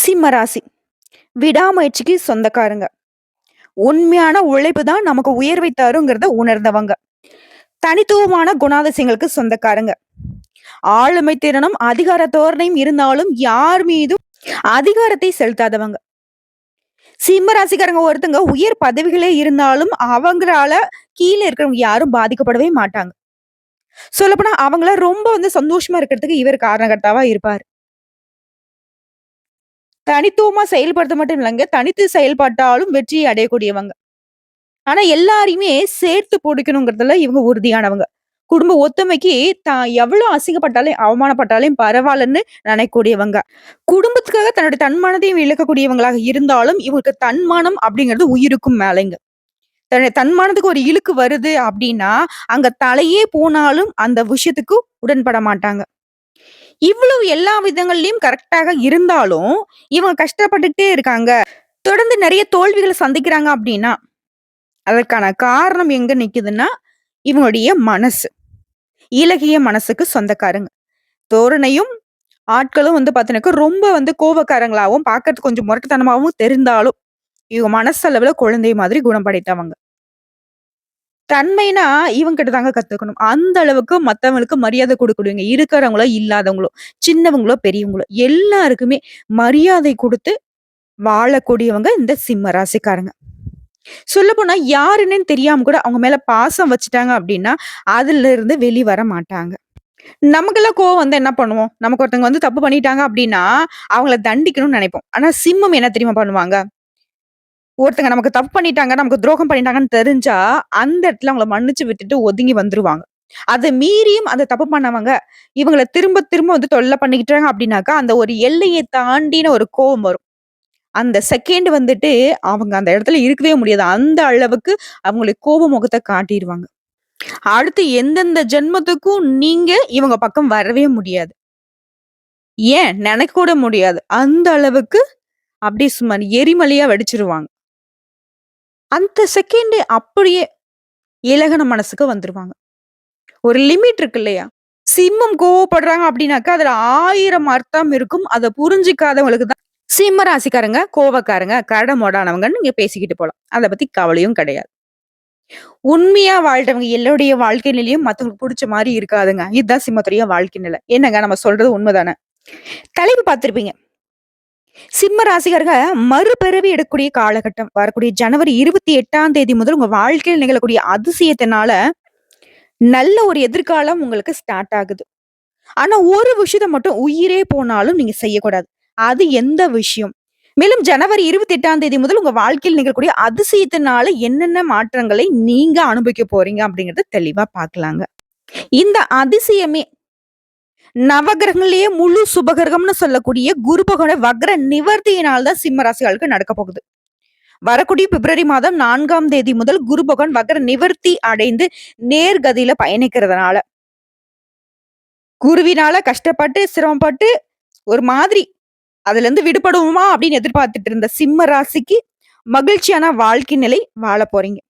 சிம்ம ராசி. விடாமுயற்சிக்கு சொந்தக்காரங்க. உண்மையான உழைப்பு தான் நமக்கு உயர்வை தருங்கிறத உணர்ந்தவங்க. தனித்துவமான குணாதிசயங்களுக்கு சொந்தக்காரங்க. ஆளுமை திறனும் அதிகார தோரணையும் இருந்தாலும் யார் மீதும் அதிகாரத்தை செலுத்தாதவங்க. சிம்ம ராசிக்காரங்க ஒருத்தங்க உயர் பதவிகளே இருந்தாலும் அவங்களால கீழ இருக்கிறவங்க யாரும் பாதிக்கப்படவே மாட்டாங்க. சொல்லப்போனா அவங்கள ரொம்ப சந்தோஷமா இருக்கிறதுக்கு இவர் காரணகர்த்தாவா இருப்பாரு. தனித்துவமா செயல்படுத்த மட்டும் இல்லங்க, தனித்து செயல்பட்டாலும் வெற்றியை அடையக்கூடியவங்க. ஆனா எல்லாரையுமே சேர்த்து பிடிக்கணுங்கிறதுல இவங்க உறுதியானவங்க. குடும்ப ஒத்துமைக்கு தான் எவ்வளவு அசிங்கப்பட்டாலும், அவமானப்பட்டாலும் பரவாயில்லன்னு நினைக்கக்கூடியவங்க. குடும்பத்துக்காக தன்னுடைய தன்மானத்தையும் இழக்கக்கூடியவங்களாக இருந்தாலும், இவங்களுக்கு தன்மானம் அப்படிங்கிறது உயிருக்கும் மேலைங்க. தன்னுடைய தன்மானத்துக்கு ஒரு இழுக்கு வருது அப்படின்னா, அங்க தலையே போனாலும் அந்த விஷயத்துக்கு உடன்பட மாட்டாங்க. இவ்வளவு எல்லா விதங்கள்லயும் கரெக்ட்டாக இருந்தாலும், இவங்க கஷ்டப்பட்டுட்டே இருக்காங்க. தொடர்ந்து நெறைய தோல்விகள சந்திக்கிறாங்க அப்படின்னா, அதற்கான காரணம் எங்க நிக்குதுன்னா, இவங்களுடைய மனசு. இளகிய மனசுக்கு சொந்தக்காரங்க. தோரணையும், ஆட்களும் பார்த்தீங்கன்னாக்கா, ரொம்ப கோவக்காரங்களாவும், பார்க்கறதுக்கு கொஞ்சம் முரட்டுத்தனமாவும் தெரிந்தாலும், இவங்க மனசளவுல குழந்தை மாதிரி குணம் படைத்தவங்க. தன்மைனா இவங்கிட்ட தாங்க கத்துக்கணும். அந்த அளவுக்கு மத்தவங்களுக்கு மரியாதை குடுக்கணுங்க. இருக்கிறவங்களோ, இல்லாதவங்களோ, சின்னவங்களோ, பெரியவங்களோ எல்லாருக்குமே மரியாதை குடுத்து வாழக்கூடியவங்க இந்த சிம்ம ராசிக்காரங்க. சொல்லப்போனா யாருன்னே தெரியாம கூட அவங்க மேல பாசம் வச்சுட்டாங்க அப்படின்னா, அதுலருந்து வெளிவர மாட்டாங்க. நமக்கெல்லாம் கோவம் வந்தா என்ன பண்ணுவோம்? நமக்கு ஒருத்தவங்க தப்பு பண்ணிட்டாங்க அப்படின்னா, அவங்கள தண்டிக்கணும்னு நெனைப்போம். ஆனா சிம்மம் என்ன தெரியுமா பண்ணுவாங்க? ஒருத்தங்க நமக்கு தப்பு பண்ணிட்டாங்க, நமக்கு துரோகம் பண்ணிட்டாங்கன்னு தெரிஞ்சா, அந்த இடத்துல அவங்கள மன்னிச்சு விட்டுட்டு ஒதுங்கி வந்துருவாங்க. அத மீறியும் அந்த தப்பு பண்ணவங்க, இவங்கள திரும்ப திரும்ப தொல்ல பண்ணிக்கிட்டாங்க அப்படின்னாக்கா, அந்த ஒரு எல்லைய தாண்டின ஒரு கோவம் வரும். அந்த செகண்ட் அவங்க அந்த இடத்துல இருக்கவே முடியாது. அந்த அளவுக்கு அவங்களுடைய கோப முகத்த காட்டிருவாங்க. அடுத்து எந்தெந்த ஜென்மத்துக்கும் நீங்க இவங்க பக்கம் வரவே முடியாது. ஏன் நெனைக்க கூட முடியாது. அந்த அளவுக்கு அப்படியே சும்மா எரிமலையா வெடிச்சிருவாங்க. அந்த செகண்ட் அப்படியே இளகுன மனசுக்கு வந்துருவாங்க. ஒரு லிமிட் இருக்கு இல்லையா? சிம்மம் கோவப்படுறாங்க அப்படின்னாக்கா, அதுல 1000 அர்த்தம் இருக்கும். அத புரிஞ்சுக்காதவங்களுக்கு தான் சிம்ம ராசிக்காரங்க, கோவக்காரங்க, கரடுமுரடானவங்கன்னு நீங்க பேசிக்கிட்டு போலாம். அத பத்தி கவலையும் கிடையாது. உண்மையா வாழ்றவங்க எல்லோருடைய வாழ்க்கை நிலையும் மத்தவங்களுக்கு புடிச்ச மாரி இருக்காதுங்க. இதுதான் சிம்மத்துடைய வாழ்க்கை நிலை. என்னங்க நம்ம சொல்றது உண்மைதானே? தலைப்பு பார்த்திருப்பீங்க. சிம்ம ராசிக்காரங்க மறுபிறவி எடுக்கக்கூடிய காலகட்டம். வரக்கூடிய ஜனவரி 28ஆம் தேதி முதல் உங்க வாழ்க்கையில் நிகழக்கூடிய அதிசயத்தினால நல்ல ஒரு எதிர்காலம் உங்களுக்கு ஸ்டார்ட் ஆகுது. ஆனா ஒரு விஷயத்த மட்டும் உயிரே போனாலும் நீங்க செய்யக்கூடாது. அது எந்த விஷயம்? மேலும் ஜனவரி 28ஆம் தேதி முதல் உங்க வாழ்க்கையில் நிகழக்கூடிய அதிசயத்தினால என்னென்ன மாற்றங்களை நீங்க அனுபவிக்க போறீங்க அப்படிங்கறத தெளிவா பார்க்கலாங்க. இந்த அதிசயமே நவகிரகங்களையே முழு சுபகிரகம்னு சொல்லக்கூடிய குரு பகவான வக்ர நிவர்த்தியினால் தான் சிம்ம ராசிகளுக்கு நடக்க போகுது. வரக்கூடிய பிப்ரவரி மாதம் 4ஆம் தேதி முதல் குரு பகவான் வக்ர நிவர்த்தி அடைந்து நேர்கதியில பயணிக்கிறதுனால குருவினால கஷ்டப்பட்டு, சிரமப்பட்டு ஒரு மாதிரி அதுலருந்து விடுபடுவோமா அப்படின்னு எதிர்பார்த்துட்டு இருந்த சிம்ம ராசிக்கு மகிழ்ச்சியான வாழ்க்கை நிலை வாழ போறீங்க.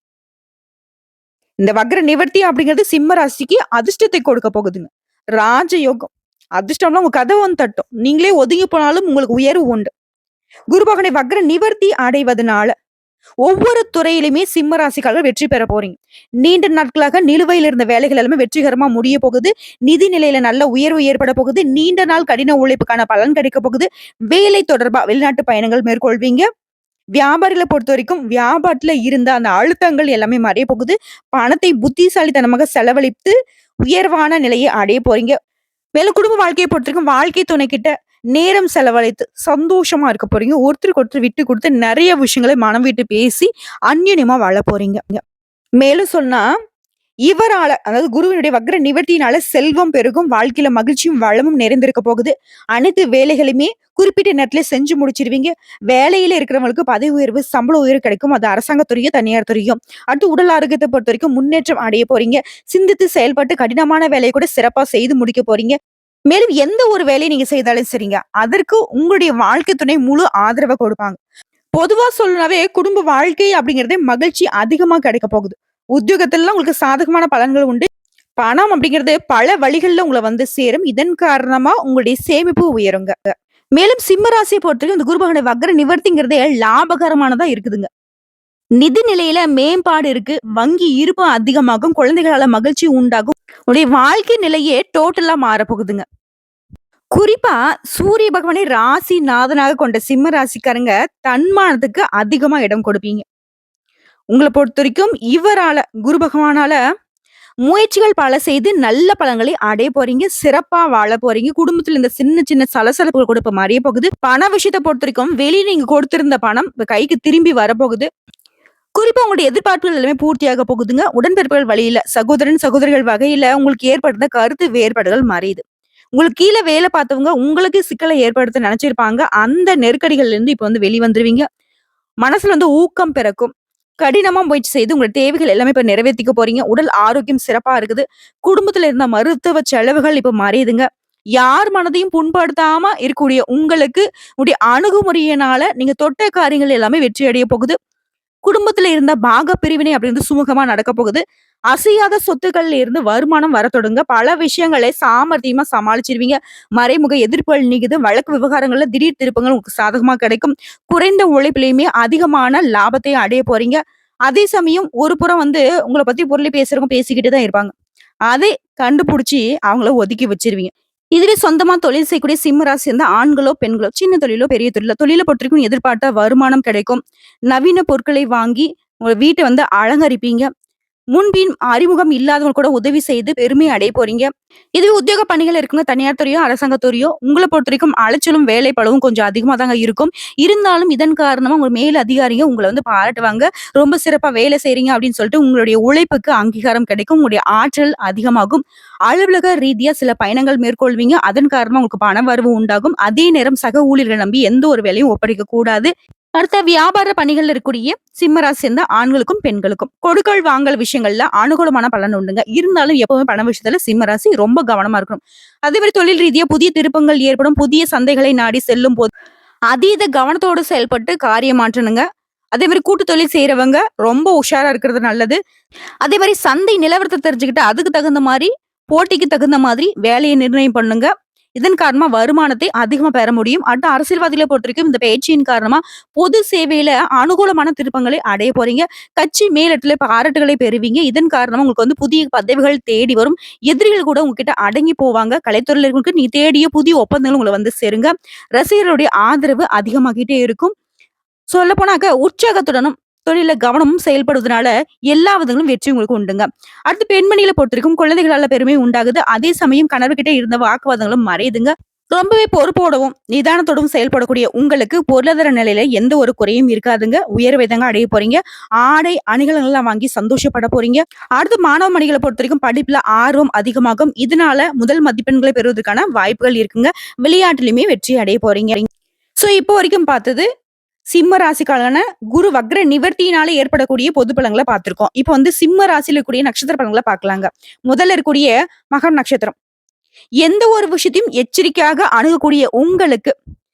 இந்த வக்ர நிவர்த்தி அப்படிங்கிறது சிம்ம ராசிக்கு அதிர்ஷ்டத்தை கொடுக்க போகுதுங்க. ராஜயோகம். அதிர்ஷ்டம்லாம் உங்க கதவு தட்டும். நீங்களே ஒதுங்கி போனாலும் உங்களுக்கு உயர்வு உண்டு. குரு பகவானை வக்ர நிவர்த்தி அடைவதனால ஒவ்வொரு துறையிலுமே சிம்ம ராசிக்காரர்கள் வெற்றி பெற போறீங்க. நீண்ட நாட்களாக நிலுவையில் இருந்த வேலைகள் எல்லாமே வெற்றிகரமா முடிய போகுது. நிதி நிலையில நல்ல உயர்வு ஏற்பட போகுது. நீண்ட நாள் கடின உழைப்புக்கான பலன் கிடைக்க போகுது. வேலை தொடர்பா வெளிநாட்டு பயணங்கள் மேற்கொள்வீங்க. வியாபாரிகளை பொறுத்த வரைக்கும் வியாபாரத்துல இருந்த அந்த அழுத்தங்கள் எல்லாமே மறைய போகுது. பணத்தை புத்திசாலித்தனமாக செலவழித்து உயர்வான நிலையை அடைய போறீங்க. மேலும் குடும்ப வாழ்க்கையை பொறுத்த வரைக்கும் வாழ்க்கை துணை கிட்ட நேரம் செலவழித்து சந்தோஷமா இருக்க போறீங்க. ஒருத்தருக்கு ஒருத்தர் விட்டு கொடுத்து நிறைய விஷயங்களை மனம் விட்டு பேசி அந்யோன்யமா வாழ போறீங்க. மேலும் சொன்னா இவரால அதாவது குருவினுடைய வக்ர நிவர்த்தியினால செல்வம் பெருகும், வாழ்க்கையில மகிழ்ச்சியும் வளமும் நிறைந்திருக்க போகுது. அனைத்து வேலைகளுமே குறிப்பிட்ட நேரத்துல செஞ்சு முடிச்சிருவீங்க. வேலையில இருக்கிறவங்களுக்கு பதவி உயர்வு, சம்பள உயர்வு கிடைக்கும். அது அரசாங்கத்துறையோ, தனியார் துறையோ. அடுத்து உடல் ஆரோக்கியத்தை பொறுத்த வரைக்கும் முன்னேற்றம் அடைய போறீங்க. சிந்தித்து செயல்பட்டு கடினமான வேலையை கூட சிறப்பா செய்து முடிக்க போறீங்க. மேலும் எந்த ஒரு வேலையை நீங்க செய்தாலும் சரிங்க, அதற்கு உங்களுடைய வாழ்க்கை துணை முழு ஆதரவை கொடுப்பாங்க. பொதுவா சொல்லனாவே குடும்ப வாழ்க்கை அப்படிங்கிறதே மகிழ்ச்சி அதிகமா கிடைக்க போகுது. உத்தியோகத்துல உங்களுக்கு சாதகமான பலன்கள் உண்டு. பணம் அப்படிங்கிறது பல வழிகள்ல உங்களை சேரும். இதன் காரணமா உங்களுடைய சேமிப்பு உயருங்க. மேலும் சிம்ம ராசிய பொறுத்தவரைக்கும் இந்த குரு பகவானுடைய வக்ர நிவர்த்திங்கிறதே லாபகரமானதா இருக்குதுங்க. நிதி நிலையில மேம்பாடு இருக்கு. வங்கி இருப்பு அதிகமாகும். குழந்தைகளால மகிழ்ச்சி உண்டாகும். உடைய வாழ்க்கை நிலையே டோட்டலா மாறப்போகுதுங்க. குறிப்பா சூரிய பகவானை ராசி நாதனாக கொண்ட சிம்ம ராசிக்காரங்க தன்மானத்துக்கு அதிகமா இடம் கொடுப்பீங்க. உங்கள பொறுத்தவரைக்கும் இவரால குரு பகவானால முயற்சிகள் பல செய்து நல்ல பலன்களை அடைய போறீங்க. சிறப்பா வாழ போறீங்க. குடும்பத்துல இந்த சின்ன சின்ன சலசலப்புகள் கூட இப்ப மறைய போகுது. பண விஷயத்த பொறுத்தவரைக்கும் வெளிய நீங்க கொடுத்திருந்த பணம் இப்ப கைக்கு திரும்பி வரப்போகுது. குறிப்பா உங்களுடைய எதிர்பார்ப்புகள் எல்லாமே பூர்த்தியாக போகுதுங்க. உடன்பிறப்புகள் வழியில சகோதரன், சகோதரிகள் வகையில உங்களுக்கு ஏற்படுத்த கருத்து வேறுபாடுகள் மறையுது. உங்களுக்கு கீழ வேலை பார்த்தவங்க உங்களுக்கு சிக்கலை ஏற்படுத்த நினைச்சிருப்பாங்க. அந்த நெருக்கடிகள்ல இருந்து இப்ப வந்து வெளிவந்துருவீங்க. மனசுல வந்து ஊக்கம் பிறக்கும். கடினமா முயற்சி செய்து உங்களோட தேவைகள் எல்லாமே இப்ப நிறைவேத்திக்க போறீங்க. உடல் ஆரோக்கியம் சிறப்பா இருக்குது. குடும்பத்துல இருந்த மருத்துவ செலவுகள் இப்ப மறையுதுங்க. யார் மனதையும் புண்படுத்தாம இருக்கக்கூடிய உங்களுக்கு உடைய அணுகுமுறையினால நீங்க தொட்ட காரியங்கள் எல்லாமே வெற்றி அடைய போகுது. குடும்பத்துல இருந்த பாக பிரிவினை அப்படின்றது சுமூகமா நடக்க போகுது. அசையாத சொத்துக்கள்ல இருந்து வருமானம் வரத் தொடங்க. பல விஷயங்களை சாமர்த்தியமா சமாளிச்சிருவீங்க. மறைமுக எதிர்ப்புகள் நீங்குது. வழக்கு விவகாரங்கள்ல திடீர் திருப்பங்கள் உங்களுக்கு சாதகமா கிடைக்கும். குறைந்த உழைப்பிலயுமே அதிகமான லாபத்தை அடைய போறீங்க. அதே சமயம் ஒரு புறம் வந்து உங்கள பத்தி புரளி பேசுறவங்க பேசிக்கிட்டு தான் இருப்பாங்க. அதை கண்டுபிடிச்சு அவங்கள ஒதுக்கி வச்சிருவீங்க. இதுவே சொந்தமா தொழில் செய்யக்கூடிய சிம்ம ராசி இருந்தா ஆண்களோ, பெண்களோ, சின்ன தொழிலோ, பெரிய தொழிலோ, தொழில பொறுத்தவரைக்கும் எதிர்பார்த்த வருமானம் கிடைக்கும். நவீன பொருட்களை வாங்கி உங்க வீட்ட வந்து அலங்கரிப்பீங்க. முன்பின் அறிமுகம் இல்லாதவங்க கூட உதவி செய்து பெருமை அடைய போறீங்க. இதுவே உத்தியோக பணிகள் இருக்குங்க. தனியார் துறையோ, அரசாங்க துறையோ உங்கள பொறுத்தவரைக்கும் அலைச்சலும், வேலைப்பளுவும் கொஞ்சம் அதிகமா தாங்க இருக்கும். இருந்தாலும் இதன் காரணமா உங்க மேல் அதிகாரிங்க உங்கள வந்து பாராட்டுவாங்க. ரொம்ப சிறப்பா வேலை செய்றீங்க அப்படின்னு சொல்லிட்டு உங்களுடைய உழைப்புக்கு அங்கீகாரம் கிடைக்கும். உங்களுடைய ஆற்றல் அதிகமாகும். அலுவலக ரீதியா சில பயணங்கள் மேற்கொள்வீங்க. அதன் காரணமா உங்களுக்கு பண வரவு உண்டாகும். அதே நேரம் சக ஊழியர்களை நம்பி எந்த ஒரு வேலையும் ஒப்படைக்க கூடாது. அடுத்த வியாபார பணிகள்ல இருக்கக்கூடிய சிம்மராசி சேர்ந்த ஆண்களுக்கும் பெண்களுக்கும் கொடுக்கல் வாங்கல் விஷயங்கள்ல அனுகூலமான பலன் உண்டுங்க. இருந்தாலும் எப்பவுமே பண விஷயத்துல சிம்மராசி ரொம்ப கவனமா இருக்கணும். அதே மாதிரி தொழில் ரீதியா புதிய திருப்பங்கள் ஏற்படும். புதிய சந்தைகளை நாடி செல்லும் போது அதீத கவனத்தோடு செயல்பட்டு காரியம் மாற்றணுங்க. அதே மாதிரி கூட்டு தொழில் செய்யறவங்க ரொம்ப உஷாரா இருக்கிறது நல்லது. அதே மாதிரி சந்தை நிலவரத்தை தெரிஞ்சுக்கிட்டு அதுக்கு தகுந்த மாதிரி போட்டிக்கு தகுந்த மாதிரி வேலையை நிர்ணயம் பண்ணுங்க. இதன் காரணமா வருமானத்தை அதிகமா பெற முடியும். அடுத்த அரசியல்வாதிகளை பொறுத்தவரைக்கும் இந்த பயிற்சியின் காரணமா பொது சேவையில அனுகூலமான திருப்பங்களை அடைய போறீங்க. கட்சி மேலிடத்துல பாராட்டுகளை பெறுவீங்க. இதன் காரணமா உங்களுக்கு வந்து புதிய பதவிகள் தேடி வரும். எதிரிகள் கூட உங்ககிட்ட அடங்கி போவாங்க. கலைத்துறையில இருக்கவங்களுக்கு நீ தேடிய புதிய ஒப்பந்தங்கள் உங்களை வந்து சேருங்க. ரசிகர்களுடைய ஆதரவு அதிகமாகிட்டே இருக்கும். சொல்ல போனாக்க உற்சாகத்துடனும் தொழில கவனமும் செயல்படுவதனால எல்லா விதங்களும் வெற்றி உங்களுக்கு உண்டுங்க. அடுத்து பெண்மணிகளை பொறுத்தவரைக்கும் குழந்தைகளால பெருமை உண்டாகுது. அதே சமயம் கணவர்கிட்ட இருந்த வாக்குவாதங்களும் மறையுதுங்க. ரொம்பவே பொறுப்போடவும் நிதானத்தோடவும் செயல்படக்கூடிய உங்களுக்கு பொருளாதார நிலையில எந்த ஒரு குறையும் இருக்காதுங்க. உயர்வை தாங்க அடைய போறீங்க. ஆடை அணிகலன்கள் எல்லாம் வாங்கி சந்தோஷப்பட போறீங்க. அடுத்து மாணவ மணிகளை பொறுத்த வரைக்கும் படிப்புல ஆர்வம் அதிகமாகும். இதனால முதல் மதிப்பெண்களை பெறுவதற்கான வாய்ப்புகள் இருக்குங்க. விளையாட்டுலயுமே வெற்றி அடைய போறீங்க. சோ இப்போ வரைக்கும் பார்த்தது சிம்ம ராசிக்கான குரு வக்ர நிவர்த்தியினால ஏற்படக்கூடிய பொது பலன்களை பார்த்திருக்கோம். இப்போ வந்து சிம்ம ராசியில இருக்கக்கூடிய நட்சத்திர பலன்களை பார்க்கலாங்க. முதல்ல இருக்கக்கூடிய மகம் நட்சத்திரம். எந்த ஒரு விஷயத்தையும் எச்சரிக்கையாக அணுகக்கூடிய உங்களுக்கு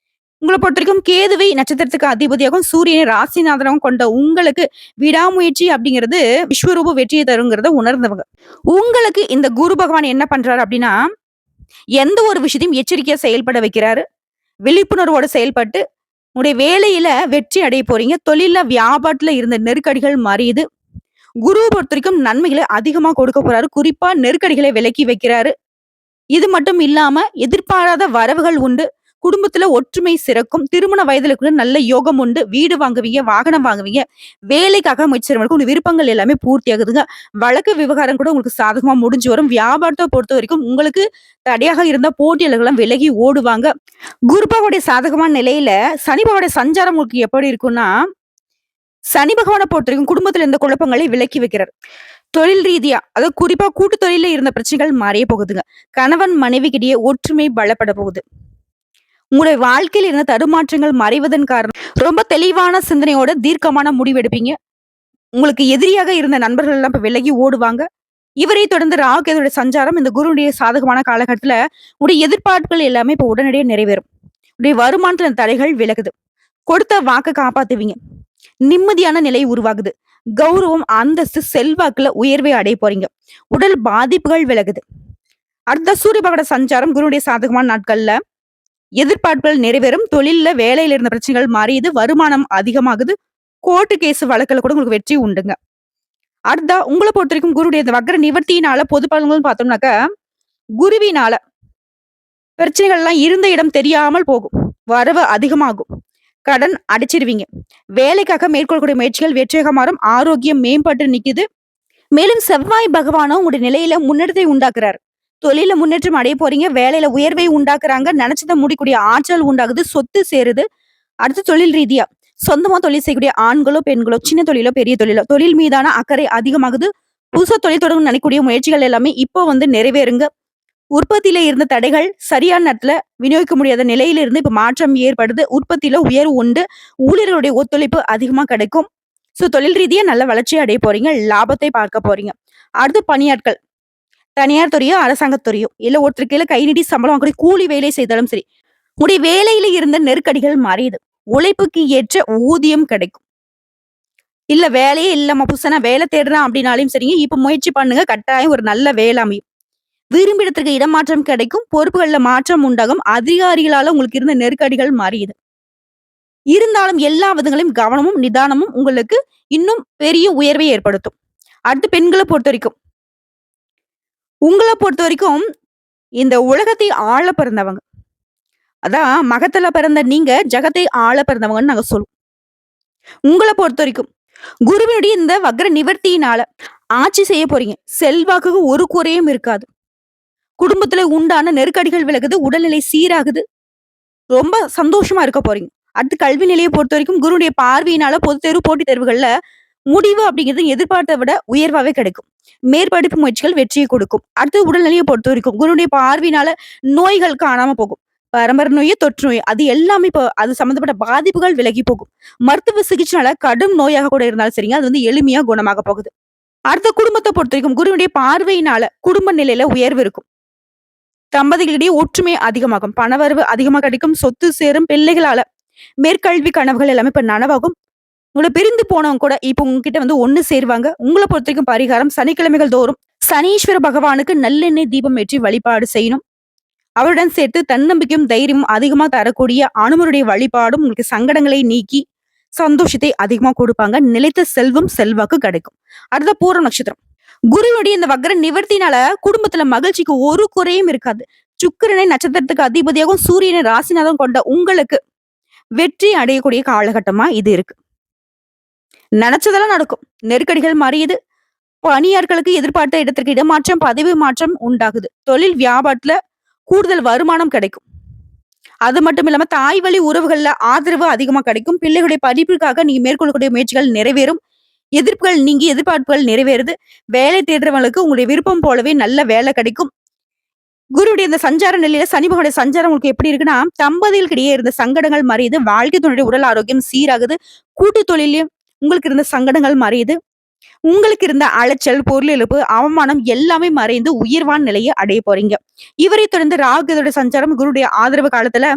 உங்கள பொறுத்தவரைக்கும் கேதுவை நட்சத்திரத்துக்கு அதிபதியாகவும் சூரியனை ராசிநாதனாகவும் கொண்ட உங்களுக்கு விடாமுயற்சி அப்படிங்கிறது விஸ்வரூப வெற்றியை தருங்கிறத உணர்ந்தவங்க. உங்களுக்கு இந்த குரு பகவான் என்ன பண்றாரு அப்படின்னா எந்த ஒரு விஷயத்தையும் எச்சரிக்கையா செயல்பட வைக்கிறாரு. விழிப்புணர்வோட செயல்பட்டு உங்களுடைய வேலையில வெற்றி அடைய போறீங்க. தொழில்ல வியாபாரத்துல இருந்த நெருக்கடிகள் மறையுது. குருவை பொறுத்த வரைக்கும் நன்மைகளை அதிகமா கொடுக்க போறாரு. குறிப்பா நெருக்கடிகளை விலக்கி வைக்கிறாரு. இது மட்டும் இல்லாம எதிர்பாராத வரவுகள் உண்டு. குடும்பத்துல ஒற்றுமை சிறக்கும். திருமண வயதுல கூட நல்ல யோகம் உண்டு. வீடு வாங்குவீங்க, வாகனம் வாங்குவீங்க. வேலைக்காக முயற்சி செய்றவங்களுக்கு உங்க விருப்பங்கள் எல்லாமே பூர்த்தி ஆகுதுங்க. வழக்கு விவகாரம் கூட உங்களுக்கு சாதகமா முடிஞ்சு வரும். வியாபாரத்தை பொறுத்த வரைக்கும் உங்களுக்கு தடையாக இருந்த போட்டியாளர்கள் விலகி ஓடுவாங்க. குருபாவுடைய சாதகமான நிலையில சனி பகவானுடைய சஞ்சாரம் உங்களுக்கு எப்படி இருக்கும்னா, சனி பகவானை பொறுத்தவரைக்கும் குடும்பத்துல இருந்த குழப்பங்களை விலக்கி வைக்கிறார். தொழில் ரீதியா அதாவது குறிப்பா கூட்டு தொழில இருந்த பிரச்சனைகள் மறைய போகுதுங்க. கணவன் மனைவிக்கிடையே ஒற்றுமை பலப்பட போகுது. உங்களுடைய வாழ்க்கையில் இருந்த தடுமாற்றங்கள் மறைவதன் காரணம் ரொம்ப தெளிவான சிந்தனையோட தீர்க்கமான முடிவெடுப்பீங்க. உங்களுக்கு எதிரியாக இருந்த நண்பர்கள் எல்லாம் இப்ப விலகி ஓடுவாங்க. இவரை தொடர்ந்து ராகுகேதுடைய சஞ்சாரம் இந்த குருவுடைய சாதகமான காலகட்டத்துல உடைய எதிர்பார்ப்புகள் எல்லாமே இப்ப உடனடியே நிறைவேறும். உடைய வருமானத்துல தடைகள் விலகுது. கொடுத்த வாக்க காப்பாத்துவீங்க. நிம்மதியான நிலை உருவாகுது. கௌரவம், அந்தஸ்து, செல்வாக்குல உயர்வை அடைய போறீங்க. உடல் பாதிப்புகள் விலகுது. அடுத்த சூரிய பகவான் சஞ்சாரம் குருவுடைய சாதகமான நாட்கள்ல எதிர்பார்ப்புகள் நிறைவேறும். தொழில்ல வேலையில இருந்த பிரச்சனைகள் மாறியது. வருமானம் அதிகமாகுது. கோர்ட்டு கேஸ் வழக்குல கூட உங்களுக்கு வெற்றி உண்டுங்க. அடுத்ததா உங்கள பொறுத்தவரைக்கும் குருவுடைய இந்த வக்ர நிவர்த்தியினால பொது பலன்கள்னு பார்த்தோம்னாக்க, குருவினால பிரச்சனைகள்லாம் இருந்த இடம் தெரியாமல் போகும். வரவு அதிகமாகும். கடன் அடைச்சிருவீங்க. வேலைக்காக மேற்கொள்ளக்கூடிய முயற்சிகள் வெற்றியாக மாறும். ஆரோக்கியம் மேம்பட்டு நிக்குது. மேலும் செவ்வாய் பகவானும் உங்களுடைய நிலையில முன்னேற்றத்தை உண்டாக்குறாரு. தொழில முன்னேற்றம் அடைய போறீங்க. வேலையில உயர்வை உண்டாக்குறாங்க. நினைச்சத முடிக்கூடிய ஆற்றல் உண்டாகுது. சொத்து சேருது. அடுத்து தொழில் ரீதியா சொந்தமா தொழில் செய்யக்கூடிய ஆண்களோ, பெண்களோ, சின்ன தொழிலோ, பெரிய தொழிலோ, தொழில் மீதான அக்கறை அதிகமாகுது. புதுசா தொழில் தொடங்க நினைக்கக்கூடிய முயற்சிகள் எல்லாமே இப்போ வந்து நிறைவேறுங்க. உற்பத்தியில இருந்த தடைகள் சரியான நேரத்துல விநியோகிக்க முடியாத நிலையில இருந்து இப்ப மாற்றம் ஏற்படுது. உற்பத்தியில உயர்வு உண்டு. ஊழியர்களுடைய ஒத்துழைப்பு அதிகமா கிடைக்கும். தொழில் ரீதியா நல்ல வளர்ச்சி அடைய போறீங்க. லாபத்தை பார்க்க போறீங்க. அடுத்து பணியாட்கள். தனியார் துறையோ, அரசாங்கத் துறையோ, இல்ல ஒருத்தருக்கு கீழ கை நீட்டி சம்பளம் வாங்கக்கூடிய கூலி வேலை செய்தாலும் சரி, உங்களுடைய வேலையில இருந்த நெருக்கடிகள் மாறியது. உழைப்புக்கு ஏற்ற ஊதியம் கிடைக்கும். இல்ல வேலையே இல்லம்மா புதுசா நான் வேலை தேடுறேன் அப்படின்னாலும் சரிங்க, இப்ப முயற்சி பண்ணுங்க. கட்டாயம் ஒரு நல்ல வேலை அமையும். விரும்பிய இடத்திற்கு இடமாற்றம் கிடைக்கும். பொறுப்புகள்ல மாற்றம் உண்டாகும். அதிகாரிகளால உங்களுக்கு இருந்த நெருக்கடிகள் மாறியது. இருந்தாலும் எல்லா விதங்களையும் கவனமும், நிதானமும் உங்களுக்கு இன்னும் பெரிய உயர்வை ஏற்படுத்தும். அடுத்து பெண்கள பொறுத்தவரைக்கும் உங்கள பொறுத்தவரைக்கும் இந்த உலகத்தை ஆள பிறந்தவங்க. அதான் மகத்துல பிறந்த நீங்க ஜகத்தை ஆள பிறந்தவங்கன்னு நாங்க சொல்லுவோம். உங்கள பொறுத்தவரைக்கும் குருவினுடைய இந்த வக்ர நிவர்த்தியினால ஆட்சி செய்ய போறீங்க. செல்வாக்குக்கு ஒரு குறையும் இருக்காது. குடும்பத்துல உண்டான நெருக்கடிகள் விலகுது. உடல்நிலை சீராகுது. ரொம்ப சந்தோஷமா இருக்க போறீங்க. அடுத்து கல்வி நிலையை பொறுத்தவரைக்கும் குருவுடைய பார்வையினால பொதுத் தேர்வு, போட்டித் தேர்வுகள்ல முடிவு அப்படிங்கிறது எதிர்பார்த்ததை விட உயர்வாவே கிடைக்கும். மேற்படிப்பு முயற்சிகள் வெற்றியை கொடுக்கும். அடுத்து உடல்நிலையை பொறுத்தவரைக்கும் குருவுடைய பார்வையினால நோய்கள் காணாம போகும். பரம்பரை நோய், தொற்று நோய் அது எல்லாமே இப்போ அது சம்பந்தப்பட்ட பாதிப்புகள் விலகி போகும். மருத்துவ சிகிச்சைனால கடும் நோயாக கூட இருந்தாலும் சரிங்க, அது வந்து எளிமையா குணமாக போகுது. அடுத்த குடும்பத்தை பொறுத்தவரைக்கும் குருவுடைய பார்வையினால குடும்ப நிலையில உயர்வு இருக்கும். தம்பதிகளிடையே ஒற்றுமை அதிகமாகும். பணவரவு அதிகமா கிடைக்கும். சொத்து சேரும். பிள்ளைகளால மேற்கல்வி கனவுகள் எல்லாமே இப்ப நனவாகும். உங்களை பிரிந்து போனவங்க கூட இப்ப உங்ககிட்ட வந்து ஒண்ணு சேருவாங்க. உங்களை பொறுத்த வரைக்கும் பரிகாரம் சனிக்கிழமைகள் தோறும் சனீஸ்வர பகவானுக்கு நல்லெண்ணெய் தீபம் ஏற்றி வழிபாடு செய்யணும். அவருடன் சேர்த்து தன்னம்பிக்கையும் தைரியமும் அதிகமா தரக்கூடிய அனுமருடைய வழிபாடும் உங்களுக்கு சங்கடங்களை நீக்கி சந்தோஷத்தை அதிகமா கொடுப்பாங்க. நிலைத்த செல்வம் செல்வாக்கு கிடைக்கும். அடுத்த பூரம் நட்சத்திரம். குருவுடைய இந்த வக்ர நிவர்த்தினால குடும்பத்துல மகிழ்ச்சிக்கு ஒரு குறையும் இருக்காது. சுக்கிரனை நட்சத்திரத்துக்கு அதிபதியாகவும் சூரியனை ராசிநாதம் கொண்ட உங்களுக்கு வெற்றி அடையக்கூடிய காலகட்டமா இது இருக்கு. நினைச்சதெல்லாம் நடக்கும். நெருக்கடிகள் மாறியது. பணியாட்களுக்கு எதிர்பார்த்த இடத்திற்கு இடமாற்றம், பதவி மாற்றம் உண்டாகுது. தொழில் வியாபாரத்துல கூடுதல் வருமானம் கிடைக்கும். அது மட்டும் இல்லாம தாய் வழி உறவுகள்ல ஆதரவு அதிகமா கிடைக்கும். பிள்ளைகளுடைய படிப்புக்காக நீங்க மேற்கொள்ளக்கூடிய முயற்சிகள் நிறைவேறும். எதிர்ப்புகள் நீங்கி எதிர்பார்ப்புகள் நிறைவேறுது. வேலை தேடுறவங்களுக்கு உங்களுடைய விருப்பம் போலவே நல்ல வேலை கிடைக்கும். குருவுடைய இந்த சஞ்சார நிலையில சனி பகவானுடைய சஞ்சாரம் உங்களுக்கு எப்படி இருக்குன்னா, தம்பதிகளுக்கு இடையே இருந்த சங்கடங்கள் மறையுது. வாழ்க்கை துணையுடைய உடல் ஆரோக்கியம் சீராகுது. கூட்டு தொழிலையும் உங்களுக்கு இருந்த சங்கடங்கள் மறையுது. உங்களுக்கு இருந்த அலைச்சல், பொருள் இழப்பு, அவமானம் எல்லாமே மறைந்து உயர்வான நிலையை அடைய போறீங்க. இவரை தொடர்ந்து ராகுடைய சஞ்சாரம் குருடைய ஆதரவு காலத்துல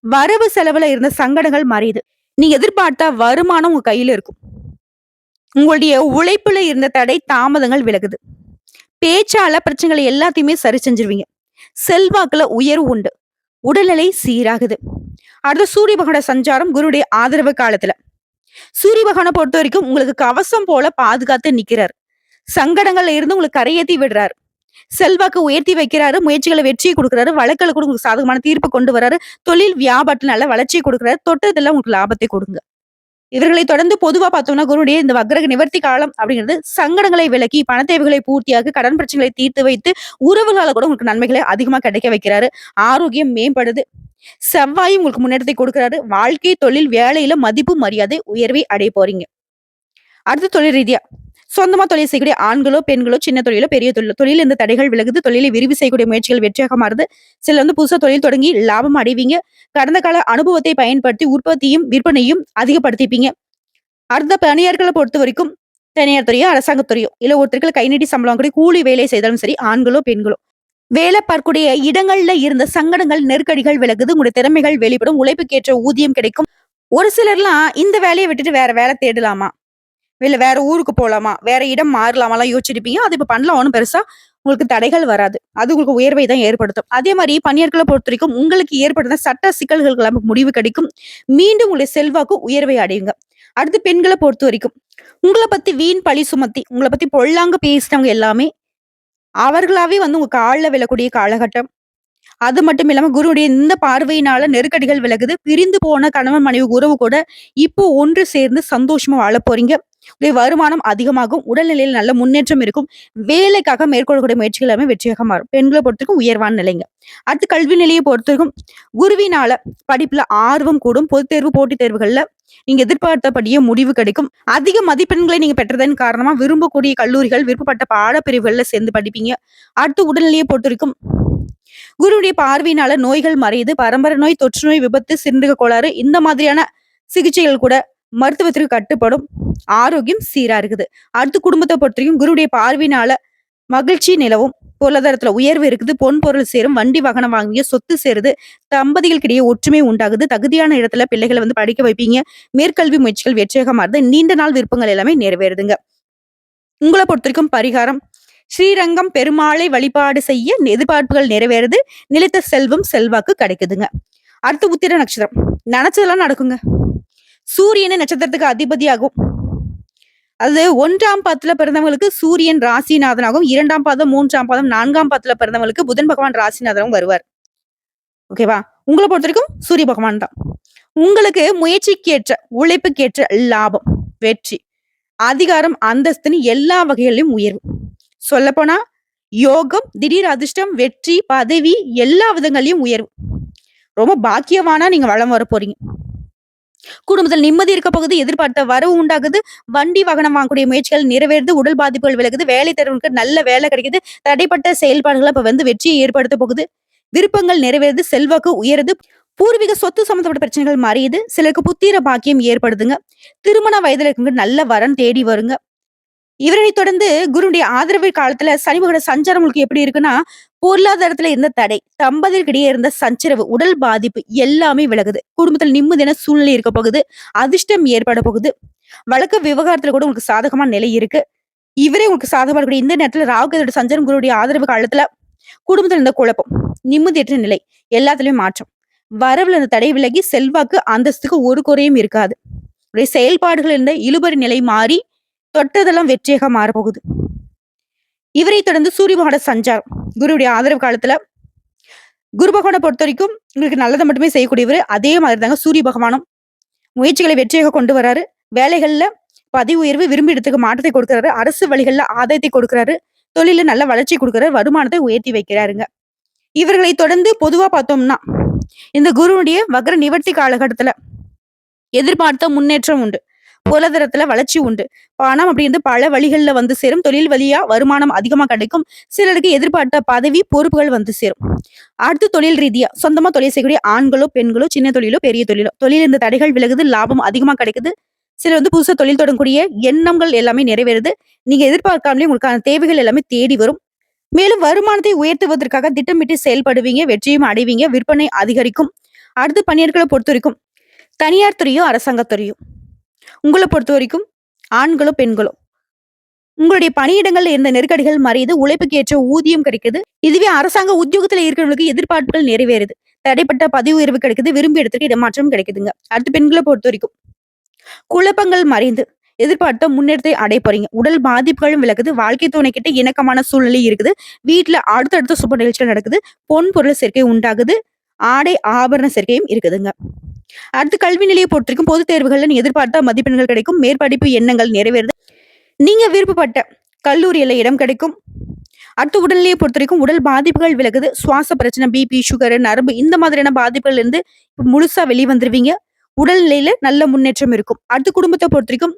வரவு செலவுல இருந்த சங்கடங்கள் மறையுது. நீங்க எதிர்பார்த்த வருமானம் உங்க கையில இருக்கும். உங்களுடைய உழைப்புல இருந்த தடை தாமதங்கள் விலகுது. பேச்சால பிரச்சனைகளை எல்லாத்தையுமே சரி செஞ்சிருவீங்க. செல்வாக்குல உயர்வு உண்டு. உடல்நிலை சீராகுது. அடுத்த சூரிய பகவானோட சஞ்சாரம் குருடைய ஆதரவு காலத்துல சூரிய பகவானை பொறுத்த வரைக்கும் உங்களுக்கு கவசம் போல பாதுகாத்து நிக்கிறார். சங்கடங்கள்ல இருந்து உங்களுக்கு கரையேத்தி விடுறாரு. செல்வாக்கு உயர்த்தி வைக்கிறாரு. முயற்சிகளை வெற்றியை கொடுக்குறாரு. வழக்குல கூட உங்களுக்கு சாதகமான தீர்ப்பு கொண்டு வராரு. தொழில் வியாபாரத்துல நல்ல வளர்ச்சியை கொடுக்குறாரு. தொட்டதெல்லாம் உங்களுக்கு லாபத்தை கொடுங்க. இவர்களை தொடர்ந்து பொதுவா பார்த்தோம்னா குருடைய இந்த வக்ரக நிவர்த்தி காலம் அப்படிங்கிறது சங்கடங்களை விலக்கி பண தேவைகளை பூர்த்தியாக கடன் பிரச்சனைகளை தீர்த்து வைத்து உறவுகளால கூட உங்களுக்கு நன்மைகளை அதிகமா கிடைக்க வைக்கிறாரு. ஆரோக்கியம் மேம்படுது. செவ்வாயும் உங்களுக்கு முன்னேற்றத்தை கொடுக்கிறாரு. வாழ்க்கை, தொழில், வேலையில மதிப்பு, மரியாதை, உயர்வை அடைய போறீங்க. அடுத்து தொழில் ரீதியா சொந்தமா தொழில் செய்யக்கூடிய ஆண்களோ, பெண்களோ, சின்ன தொழிலோ, பெரிய தொழிலோ, தொழில் இந்த தடைகள் விலகுது. தொழிலை விரிவு செய்யக்கூடிய முயற்சிகள் வெற்றியாக மாறுது. சில வந்து புதுசா தொழில் தொடங்கி லாபம் அடைவீங்க. கடந்த கால அனுபவத்தை பயன்படுத்தி உற்பத்தியும் விற்பனையும் அதிகப்படுத்திப்பீங்க. அடுத்த பணியாட்களை பொறுத்த வரைக்கும் தனியார் துறையோ, அரசாங்கத் துறையோ, இல்ல ஒருத்தருக்கு கை நீட்டி சம்பளம் கூடிய கூலி வேலை செய்தாலும் சரி, ஆண்களோ, பெண்களோ, வேலை பார்க்கக்கூடிய இடங்கள்ல இருந்த சங்கடங்கள், நெருக்கடிகள் விலகுது. உங்களுடைய திறமைகள் வெளிப்படும். உழைப்புக்கேற்ற ஊதியம் கிடைக்கும். ஒரு சிலர்லாம் இந்த வேலையை விட்டுட்டு வேற வேலை தேடலாமா, இல்ல வேற ஊருக்கு போலாமா? வேற இடம் மாறலாமாலாம் யோசிச்சிருப்பீங்க. அது இப்ப பண்ணலாம். ஒண்ணும் பெருசா உங்களுக்கு தடைகள் வராது. அது உங்களுக்கு உயர்வை தான் ஏற்படுத்தும். அதே மாரி பணியாட்கள பொறுத்தவரைக்கும் உங்களுக்கு ஏற்படுத்த சட்ட சிக்கல்களுக்கெல்லாம் முடிவு கிடைக்கும். மீண்டும் உங்களுடைய செல்வாக்கு உயர்வை அடையுங்க. அடுத்து பெண்கள பொறுத்தவரைக்கும், உங்கள பத்தி வீண் பழி சுமத்தி, உங்கள பத்தி பொல்லாங்கு பேசினவங்க எல்லாமே அவர்களாவே வந்து உங்க கால்ல விழக்கூடிய காலகட்டம். அது மட்டும் இல்லாம குருவுடைய இந்த பார்வையினால நெருக்கடிகள் விலகுது. பிரிந்து போன கணவன் மனைவி உறவு கூட இப்போ ஒன்று சேர்ந்து சந்தோஷமா வாழப் போறீங்க. உங்களுடைய வருமானம் அதிகமாகும். உடல்நிலையில் நல்ல முன்னேற்றம் இருக்கும். வேலைக்காக மேற்கொள்ளக்கூடிய முயற்சிகள் எல்லாமே வெற்றியாக மாறும். பெண்கள பொறுத்தவரைக்கும் உயர்வான நிலைங்க. அடுத்து கல்வி நிலைய பொறுத்தவரைக்கும் குருவினால படிப்புல ஆர்வம் கூடும். பொதுத் தேர்வு, போட்டித் தேர்வுகள்ல நீங்க எதிர்பார்த்தபடியே முடிவு கிடைக்கும். அதிக மதிப்பெண்களை நீங்க பெற்றதன் காரணமா விரும்பக்கூடிய கல்லூரிகள், விருப்பப்பட்ட பாடப்பிரிவுகள்ல சேர்ந்து படிப்பீங்க. அடுத்து உடல்நிலையை பொறுத்தவரைக்கும் குருவுடைய பார்வையினால நோய்கள் மறையுது. பரம்பரை நோய், தொற்று நோய், விபத்து, சிறுநீரக கோளாறு இந்த மாதிரியான சிகிச்சைகள் கூட மருத்துவத்திற்கு கட்டுப்படும். ஆரோக்கியம் சீரா இருக்குது. அடுத்து குடும்பத்த பொறுத்தவரைக்கும் குருவுடைய பார்வையினால மகிழ்ச்சி நிலவும். பொருளாதாரத்துல உயர்வு இருக்குது. பொன் பொருள் சேரும். வண்டி வாகனம் வாங்குவீங்க. சொத்து சேருது. தம்பதிகளுக்கிடையே ஒற்றுமை உண்டாகுது. தகுதியான இடத்துல பிள்ளைகள வந்து படிக்க வைப்பீங்க. மேற்கல்வி முயற்சிகள் வெற்றியாக மாறுது. நீண்ட நாள் விருப்பங்கள் எல்லாமே நிறைவேறுதுங்க. உங்கள பொறுத்தவரைக்கும் பரிகாரம் ஸ்ரீரங்கம் பெருமாளை வழிபாடு செய்ய எதிர்பார்ப்புகள் நிறைவேறுது. நிலைத்த செல்வம் செல்வாக்கு கிடைக்குதுங்க. அடுத்து உத்திர நட்சத்திரம். நினைச்சதெல்லாம் நடக்குங்க. சூரியனை நட்சத்திரத்துக்கு அதிபதியாகும். அது 1ஆம் பாதத்துல பிறந்தவங்களுக்கு சூரியன் ராசிநாதனாகவும், 2ஆம் பாதம், 3ஆம் பாதம், 4ஆம் பாதத்துல பிறந்தவங்களுக்கு புதன் பகவான் ராசிநாதனாகவும் வருவார். ஓகேவா? உங்கள பொறுத்தவரைக்கும் சூரிய பகவான் தான். உங்களுக்கு முயற்சிக்கேற்ற, உழைப்புக்கேற்ற லாபம், வெற்றி, அதிகாரம், அந்தஸ்துன்னு எல்லா வகைகளிலும் உயர்வு. சொல்லப்போனா யோகம், திடீர் அதிர்ஷ்டம், வெற்றி, பதவி எல்லா விதங்களையும் உயர்வு. ரொம்ப பாக்கியவானா நீங்க வளம் வர போறீங்க. குடும்பத்தில் நிம்மதி இருக்க போகுது. எதிர்பார்த்த வரவு உண்டாகுது. வண்டி வாகனம் வாங்கக்கூடிய முயற்சிகள் நிறைவேறுது. உடல் பாதிப்புகள் விலகுது. வேலை தேர்வுக்கு நல்ல வேலை கிடைக்குது. தடைப்பட்ட செயல்பாடுகள் இப்ப வந்து வெற்றியை ஏற்படுத்த போகுது. விருப்பங்கள் நிறைவேறுது. செல்வாக்கு உயருது. பூர்வீக சொத்து சம்பந்தப்பட்ட பிரச்சனைகள் மறையுது. சிலருக்கு புத்திர பாக்கியம் ஏற்படுதுங்க. திருமண வயதுல இருக்கவங்க நல்ல வரன் தேடி வருங்க. இவரை தொடர்ந்து குருடைய ஆதரவு காலத்துல சனி பகவானோட சஞ்சாரம் உங்களுக்கு எப்படி இருக்குன்னா, பொருளாதாரத்துல இருந்த தடை, தம்பதியர்கிடையே இருந்த சச்சரவு, உடல் பாதிப்பு எல்லாமே விலகுது. குடும்பத்துல நிம்மதியான சூழ்நிலை இருக்க போகுது. அதிர்ஷ்டம் ஏற்பட போகுது. வழக்கு விவகாரத்துல கூட உங்களுக்கு சாதகமான நிலை இருக்கு. இவரே உங்களுக்கு சாதகமா இருக்கக்கூடிய இந்த நேரத்துல ராகுகேதுவோட சஞ்சாரம் குருடைய ஆதரவு காலத்துல குடும்பத்துல இருந்த குழப்பம், நிம்மதியற்ற நிலை எல்லாத்துலயும் மாற்றம். வரவுல இருந்த தடை விலகி செல்வாக்கு, அந்தஸ்துக்கு ஒரு குறையும் இருக்காது. உடைய செயல்பாடுகள் இருந்த இழுபறி நிலை மாறி தொட்டதெல்லாம் வெற்றியாக மாறப்போகுது. இவரை தொடர்ந்து சூரிய பகவானோட சஞ்சாரம் குருவுடைய ஆதரவு காலத்துல குரு பகவானை பொறுத்த வரைக்கும் உங்களுக்கு நல்லதை மட்டுமே செய்யக்கூடியவர். அதே மாதிரி தாங்க சூரிய பகவானும் முயற்சிகளை வெற்றியாக கொண்டு வராரு. வேலைகள்ல பதவி உயர்வு, விரும்பி இடத்துக்கு மாற்றத்தை கொடுக்கிறாரு. அரசு வழிகள்ல ஆதாயத்தை கொடுக்கிறாரு. தொழில நல்ல வளர்ச்சி கொடுக்கிறாரு. வருமானத்தை உயர்த்தி வைக்கிறாருங்க. இவர்களை தொடர்ந்து பொதுவா பார்த்தோம்னா இந்த குருவுடைய வக்ர நிவர்த்தி காலகட்டத்துல எதிர்பார்த்த முன்னேற்றம் உண்டு. பொருளாதாரத்துல வளர்ச்சி உண்டு. பணம் அப்படின்றது பல வழிகள்ல வந்து சேரும். தொழில் வழியா வருமானம் அதிகமா கிடைக்கும். சிலருக்கு எதிர்பார்த்த பதவி, பொறுப்புகள் வந்து சேரும். அடுத்து தொழில் ரீதியா சொந்தமா தொழில் செய்யக்கூடிய ஆண்களோ, பெண்களோ, சின்ன தொழிலோ, பெரிய தொழிலோ, தொழில் இந்த தடைகள் விலகுது. லாபம் அதிகமா கிடைக்குது. சிலர் வந்து புதுசா தொழில் தொடங்கக்கூடிய எண்ணங்கள் எல்லாமே நிறைவேறுது. நீங்க எதிர்பார்க்காமலே உங்களுக்கான தேவைகள் எல்லாமே தேடி வரும். மேலும் வருமானத்தை உயர்த்துவதற்காக திட்டமிட்டு செயல்படுவீங்க. வெற்றியும் அடைவீங்க. விற்பனை அதிகரிக்கும். அடுத்து பணியாட்களை பொறுத்த வரைக்கும் தனியார் துறையோ, அரசாங்கத்துறையோ, உங்களை பொறுத்த வரைக்கும் ஆண்களோ, பெண்களோ, உங்களுடைய பணியிடங்கள்ல இருந்த நெருக்கடிகள் மறையுது. உழைப்புக்கு ஏற்ற ஊதியம் கிடைக்குது. இதுவே அரசாங்க உத்தியோகத்துல இருக்கிறவங்களுக்கு எதிர்பார்ப்புகள் நிறைவேறுது. தடைப்பட்ட பதவி உயர்வு கிடைக்குது. விரும்பிய இடத்துக்கு இடமாற்றம் கிடைக்குதுங்க. அடுத்து பெண்களை பொறுத்த வரைக்கும் குழப்பங்கள் மறைந்து எதிர்பார்த்த முன்னேற்றத்தை அடைய போறீங்க. உடல் பாதிப்புகளும் விலகுது. வாழ்க்கை துணை கிட்ட இணக்கமான சூழ்நிலை இருக்குது. வீட்டுல அடுத்தடுத்த சுப நிகழ்ச்சிகள் நடக்குது. பொன் பொருள் சேர்க்கை உண்டாகுது. ஆடை ஆபரண சேர்க்கையும் இருக்குதுங்க. அடுத்து கல்வி நிலையை பொறுத்திருக்கும் பொதுத் தேர்வுகள்ல நீ எதிர்பார்த்த மதிப்பெண்கள் கிடைக்கும். மேற்படிப்பு எண்ணங்கள் நிறைவேறுது. நீங்க விருப்பப்பட்ட கல்லூரியில இடம் கிடைக்கும். அடுத்து உடல்நிலையை பொறுத்த வரைக்கும் உடல் பாதிப்புகள் விலகுது. சுவாச பிரச்சனை, பிபி, சுகர், நரம்பு இந்த மாதிரியான பாதிப்புகள் இருந்து முழுசா வெளியே வந்துருவீங்க. உடல்நிலையில நல்ல முன்னேற்றம் இருக்கும். அடுத்து குடும்பத்தை பொறுத்த வரைக்கும்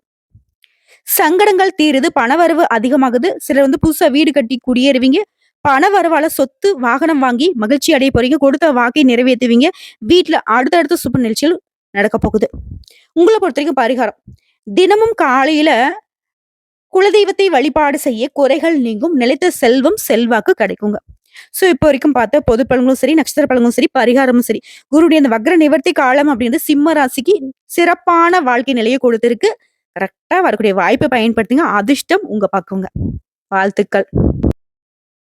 சங்கடங்கள் தீருது. பணவரவு அதிகமாகுது. சிலர் வந்து புதுசா வீடு கட்டி குடியேறுவீங்க. பண வரவால சொத்து, வாகனம் வாங்கி மகிழ்ச்சி அடைய போறீங்க. கொடுத்த வாக்கை நிறைவேற்றுவீங்க. வீட்டுல அடுத்தடுத்த சுப நிகழ்ச்சிகள் நடக்க போகுது. உங்களை பொறுத்த வரைக்கும் பரிகாரம் தினமும் காலையில குலதெய்வத்தை வழிபாடு செய்ய குறைகள் நீங்கும். நிலைத்த செல்வம் செல்வாக்கு கிடைக்குங்க. சோ இப்போ வரைக்கும் பார்த்த பொது பலன்களும் சரி, நட்சத்திர பலன்களும் சரி, பரிகாரமும் சரி, குருடைய அந்த வக்ர நிவர்த்தி காலம் அப்படின்றது சிம்ம ராசிக்கு சிறப்பான வாழ்க்கை நிலையை கொடுத்திருக்கு. கரெக்ட்டா வரக்கூடிய வாய்ப்ப பயன்படுத்துங்க. அதிர்ஷ்டம் உங்க பக்கங்க. வாழ்த்துக்கள்.